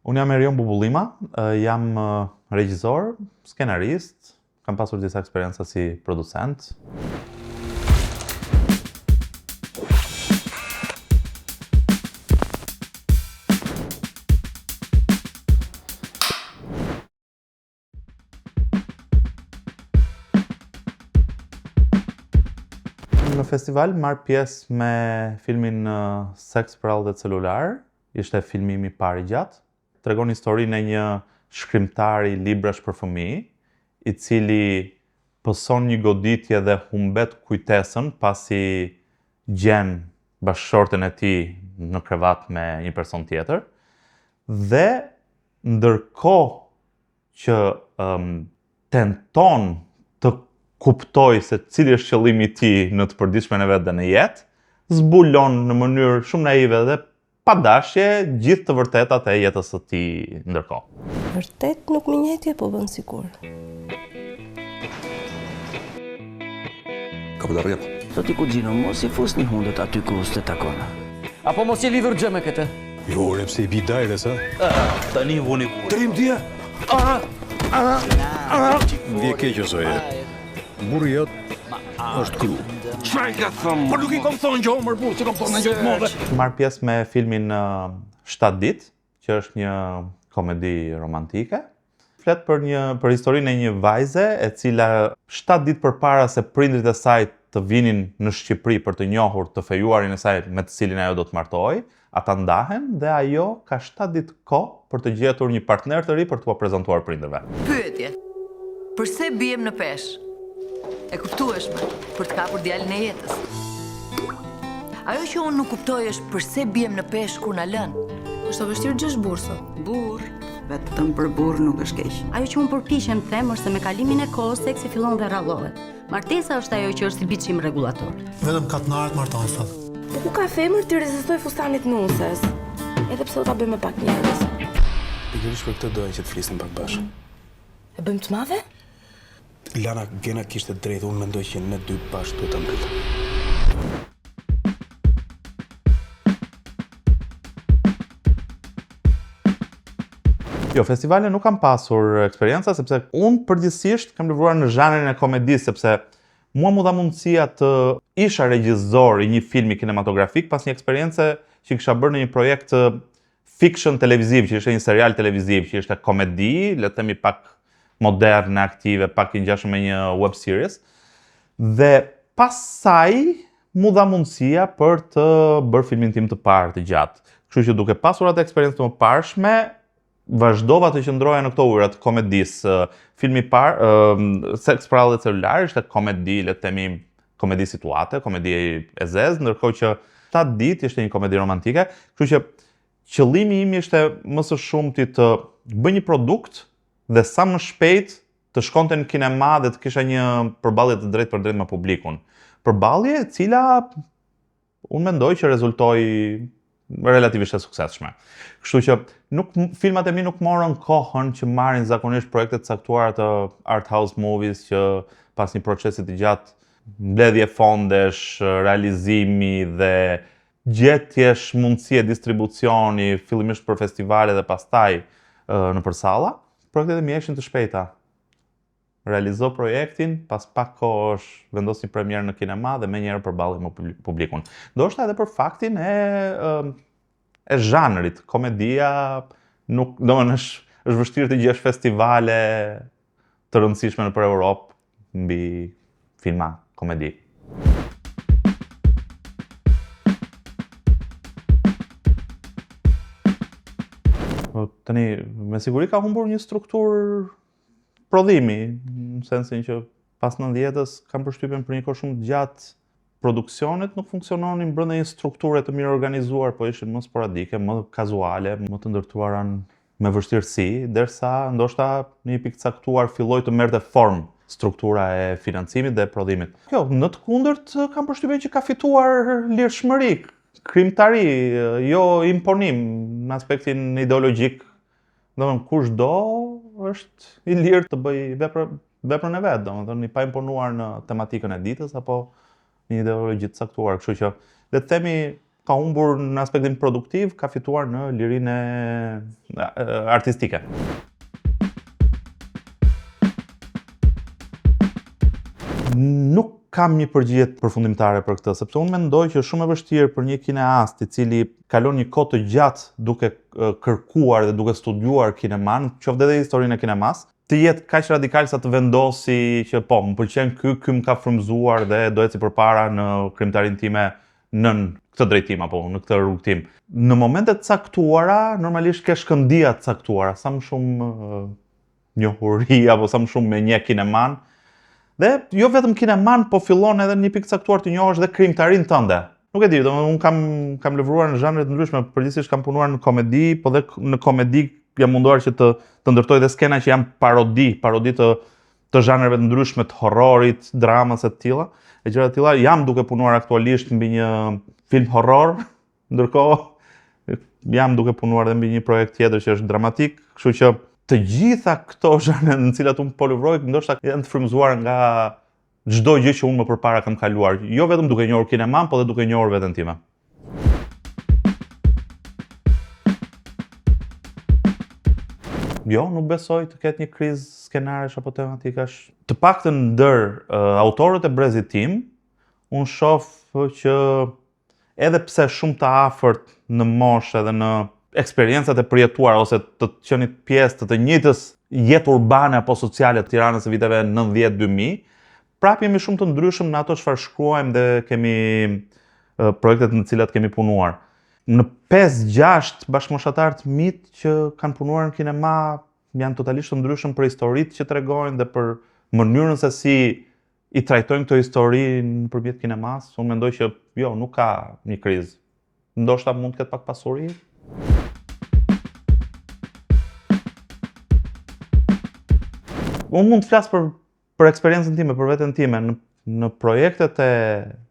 Unë jam Erion Bubullima, jam regjisor, skenarist, kam pasur disa eksperienca si producent. Në festival marr pjesë me filmin Seks, prallë dhe celular. Ishte filmimi i parë i gjatë. Tregon historinë e një shkrimtari librash për fëmijë, i cili pëson një goditje dhe humbet kujtesën pasi gjen bashkëshorten e tij në krevat me një person tjetër. Dhe ndërkohë që tenton të kuptoj se cili është qëllimi i tij në të përditshmen e vet dhe në jetë, zbulon në mënyrë shumë naive dhe pa dashje gjithë të vërtetat e jetës së tij ndërkohë. Vërtet nuk më njëjtje, po bën sikur. Ka rrjep. Sot i kuzhino, mos i fusni hundet aty ku s'te takona. Apo mos i lidhur gjë me këtë? Jo, pse i bi dajres, ha? Tani vuni kur. Trim dia. Vje keq ose e. Burri jot është kru. Çfarë ka thënë? Po nuk i kam thënë gjë, më burr, si kam thënë gjë të mëdha. Marr pjesë me filmin 7 ditë, që është një komedi romantike. Flet për historinë e një vajze e cila 7 ditë përpara se prindrit e saj të vinin në Shqipëri për të njohur të fejuarin e saj me të cilin ajo do të martohej, ata ndahen dhe ajo ka 7 ditë kohë për të gjetur një partner të ri për t'u prezantuar prindërve. Pyetje. Përse biem në peshë? E kuptueshme, për të kapur djalin e jetës. Ajo që unë nuk kuptoj është përse biem në peshë kur na lën. Është vështirë gjësh burr sot. Burr, vetëm për burr nuk është keq. Ajo që unë përpiqem të them është se me kalimin e kohës seksi fillon dhe rrallohet. Martesa është ajo që është si biçim rregullator. Vetëm katënarët martohen sot. Po ku ka femër të rezistoj fustanit nuses? Edhe pse do ta bëjmë me pak njerëz. Pikërisht për këtë doja që të flisnim pak bashkë. E bëjmë të madhe? Lana Gena kishte drejtë, unë mendoj që ne dy bashkë duhet ta mbyllim. Jo, festivale nuk kam pasur eksperienca, sepse unë përgjithsisht kam lëvruar në zhanrin e komedisë, sepse mua mu dha mundësia të isha regjisor i një filmi kinematografik pas një eksperience që kisha bërë në një projekt fiction televiziv, që ishte një serial televiziv, që ishte komedi, le të themi pak moderne, aktive, pak i ngjashëm me një web series. Dhe pas saj mu dha mundësia për të bërë filmin tim të parë të gjatë. Kështu që duke pasur atë eksperiencë të mëparshme, vazhdova të qëndroja në këto ujëra të komedisë. Filmi i parë, Seks, prallë dhe celular, ishte komedi, le të themi, komedi situate, komedi e zezë, ndërkohë që 7 ditë ishte një komedi romantike. Kështu që qëllimi im ishte më së shumti të bëj një produkt dhe sa më shpejt të shkonte në kinema dhe të kisha një përballje të drejtë për drejtë me publikun. Përballje e cila unë mendoj që rezultoi relativisht e suksesshme. Kështu që filmat e mi nuk morën kohën që marrin zakonisht projekte të caktuara të art house movies që pas një procesi të gjatë mbledhje fondesh, realizimi dhe gjetjesh mundësie distribucioni fillimisht për festivale dhe pastaj në përsalla, projektet e mi ishin të shpejta. Realizo projektin, pas pak kohësh vendos një premierë në kinema dhe menjëherë përballej me publikun. Ndoshta edhe për faktin e zhanrit, komedia nuk, domethënë është vështirë të gjesh festivale të rëndësishme nëpër Europë mbi filma komedi. Tani, me siguri ka humbur një strukturë prodhimi, në sensin që pas 90-s kam përshtypjen për një kohë shumë gjatë produksionet nuk funksiononin brenda një strukture të mirë organizuar, po ishin më sporadike, më kazuale, më të ndërtuara me vështirësi, derisa ndoshta në një pikë caktuar filloi të merrte formë struktura e financimit dhe prodhimit. Kjo, në të kundërt kam përshtypjen që ka fituar lirshmëri, krimtari, jo imponim në aspektin ideologjik. Domethënë kushdo është i lirë të bëj veprën e vet, domethënë i pa imponuar në tematikën e ditës apo një ideologji të caktuar, kështu që le të themi ka humbur në aspektin produktiv, ka fituar në lirinë artistike. Nuk kam një përgjigje përfundimtare për këtë, sepse unë mendoj që është shumë e vështirë për një kineast i cili kalon një kohë të gjatë duke kërkuar dhe duke studiuar kineman, qoftë edhe historinë e kinemas, të jetë kaq radikal sa të vendosi që po, më pëlqen ky më ka frymëzuar dhe do eci përpara në krijimtarinë time nën këtë drejtim apo në këtë rrugtim. Në momentet caktuara, normalisht ke shkëndija të caktuara, sa më shumë njohuri apo sa më shumë me një kineman. Dhe jo vetëm kineman, po fillon edhe një pikë caktuar të njohësh dhe krijimtarinë tënde. Nuk e di, unë kam lëvruar në zhanre të ndryshme, përgjithsisht kam punuar në komedi, po dhe në komedi jam munduar që të ndërtoj dhe skena që janë parodi të zhanreve të ndryshme, të horrorit, dramës e të tilla. E gjëra të tilla, jam duke punuar aktualisht mbi një film horror, ndërkohë jam duke punuar edhe mbi një projekt tjetër që është dramatik, kështu që të gjitha këto zhanre në cilat unë po livroj, ndoshta janë të frymëzuar nga çdo gjë që unë më përpara kam kaluar, jo vetëm duke njohur kineman, po dhe duke njohur veten time. Jo, nuk besoj të ketë një krizë skenaresh apo tematikash. Të paktën ndër autorët e brezit tim, unë shoh që edhe pse shumë të afërt në moshë dhe në eksperiencat e përjetuara ose të qenit pjesë të njëjtës jetë urbane apo sociale të Tiranës së viteve 90-2000, prapë jemi shumë të ndryshëm në ato çfarë shkruajmë dhe kemi projektet në të cilat kemi punuar. Në 5-6 bashkëmoshatar të mit që kanë punuar në kinema janë totalisht të ndryshëm për historitë që tregojnë dhe për mënyrën se si i trajtojnë këto histori nëpërmjet kinemas. Unë mendoj që jo, nuk ka një krizë. Ndoshta mund të ketë pak pasuri. Unë mund të flas për eksperiencën time, për veten time. Në projektet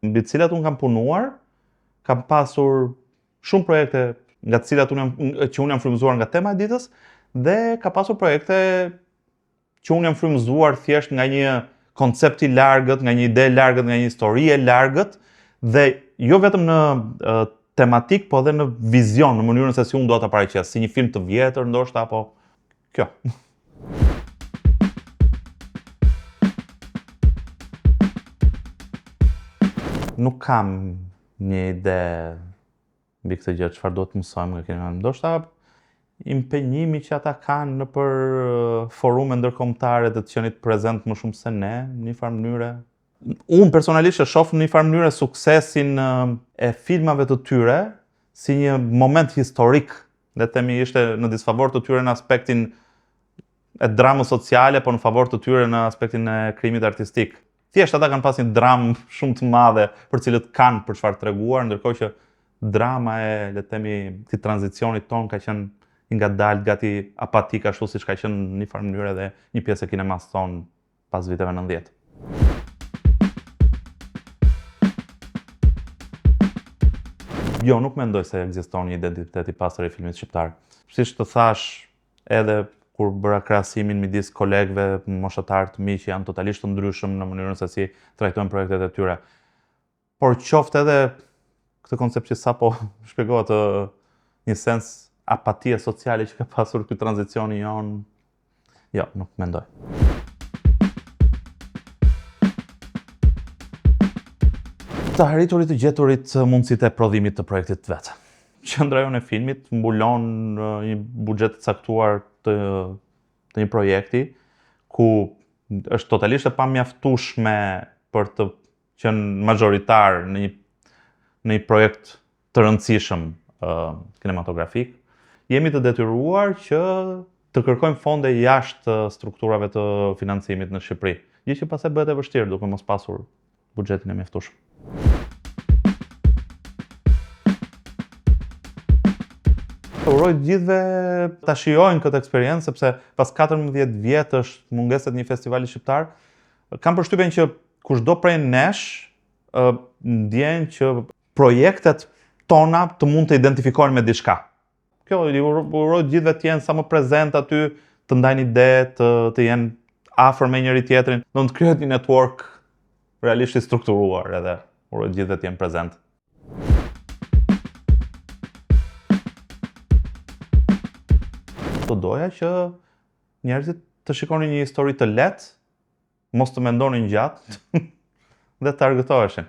mbi të cilat unë kam punuar, kam pasur shumë projekte nga të cilat që unë jam frymëzuar nga tema e ditës dhe ka pasur projekte që unë jam frymëzuar thjesht nga një koncept i largët, nga një ide e largët, nga një histori e largët dhe jo vetëm në tematik, po edhe në vizion, në mënyrën se si unë do ta paraqes, si një film të vjetër ndoshta apo kjo. Nuk kam një ide mbi këtë gjë, çfarë do të mësojmë nga kinema. Ndoshta impenjimi që ata kanë nëpër forume ndërkombëtare të qenit prezent më shumë se ne, në një farë mënyre. Unë personalisht e shoh në një farë mënyre suksesin e filmave të tyre si një moment historik, le të themi ishte në disfavor të tyre në aspektin e dramës sociale, po në favor të tyre në aspektin e krijimit artistik. Thjesht ata kanë pas një dramë shumë të madhe për cilët kanë për çfarë treguar, ndërkohë që drama e, le të themi, këtij tranzicionit ton ka qenë ngadalë gati apatik ashtu siç ka qenë në një farë mënyrë edhe një pjesë e kinemas ton pas viteve 90. Jo, nuk mendoj se ekziston një identitet i pastër i filmit shqiptar. Siç të thash, edhe kur bëra krahasimin midis kolegëve moshatar të mi që janë totalisht të ndryshëm në mënyrën se si trajtojnë projektet e tyre. Por qoftë edhe këtë koncept që sapo shpjegohet një sens apatie sociale që ka pasur ky tranzicioni jon, jo, nuk mendoj. Të arriturit të gjeturit mundësitë e prodhimit të projektit vet. Qendra jonë e filmit mbulon një buxhet të caktuar të një projekti ku është totalisht e pamjaftueshme për të qenë majoritar në një projekt të rëndësishëm kinematografik. Jemi të detyruar që të kërkojmë fonde jashtë strukturave të financimit në Shqipëri, gjë që pastaj bëhet e vështirë duke mos pasur buxhetin e mjaftueshëm. Uroj të gjithëve ta shijojnë këtë eksperiencë sepse pas 14 vjetësh mungesës një festivali shqiptar, kam përshtypjen që kushdo prej nesh ndjen që projektet tona të mund të identifikohen me diçka. Kjo i uroj të gjithëve të jenë sa më prezent aty, të ndajnë ide, të jenë afër me njëri tjetrin, do të krijohet një network realisht i strukturuar edhe uroj të gjithëve të jenë prezent. do doja që njerëzit të shikonin një histori të lehtë, mos të mendonin gjatë dhe të argëtoheshin.